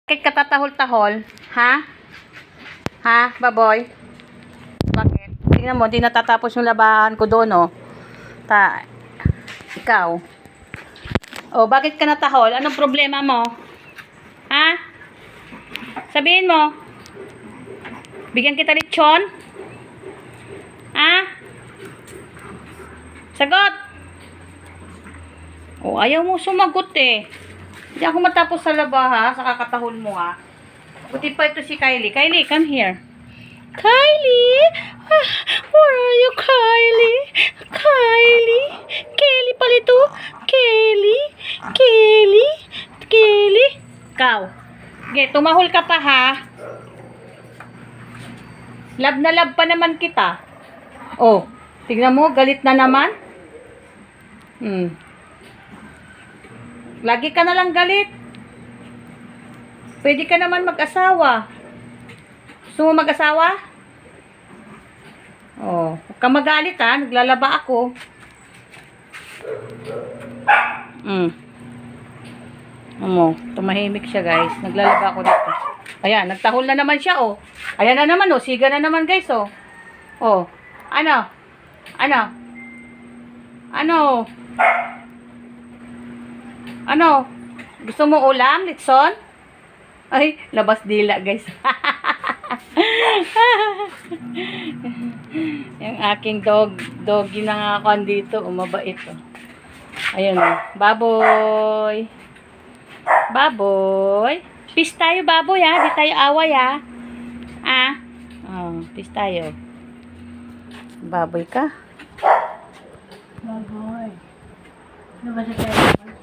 Bakit ka tatahol-tahol? Ha? Ha, baboy? Bakit? Tingnan mo, di natatapos yung labahan ko doon, oh. Ikaw. Oh, bakit ka natahol? Anong problema mo? Ha? Sabihin mo. Bigyan kita lechon? Ha? Sagot! Oh, ayaw mo sumagot eh. Hindi ako matapos sa laba ha, sa kakatahol mo ha. Buti pa ito si Kylie. Kylie, come here. Kylie? Ah, where are you, Kylie? Kylie? Kelly pala ito? Kelly? Kelly? Kelly? Ikaw. Okay, tumahol ka pa ha. Love na love pa naman kita. Oh, tignan mo, galit na naman. Lagi ka na lang galit. Pwede ka naman mag-asawa. Gusto mo mag-asawa? Oh, huwag ka magalit ha. Naglalaba ako. Tumahimik siya guys. Naglalaba ako dito. Ayan, nagtahol na naman siya oh. Ayan na naman oh. Siga na naman guys oh. Oh, ano? Ano? Ano? Ano? Gusto mo ulam? Litson? Ay, labas dila, guys. Yung aking doggy na nga ako dito. Umabait, oh. Ayun, oh. Baboy. Baboy. Peace tayo, baboy, ha? Di tayo away, ha? Ah? Oh, peace tayo. Baboy ka? Baboy. Ano ba sa tayo?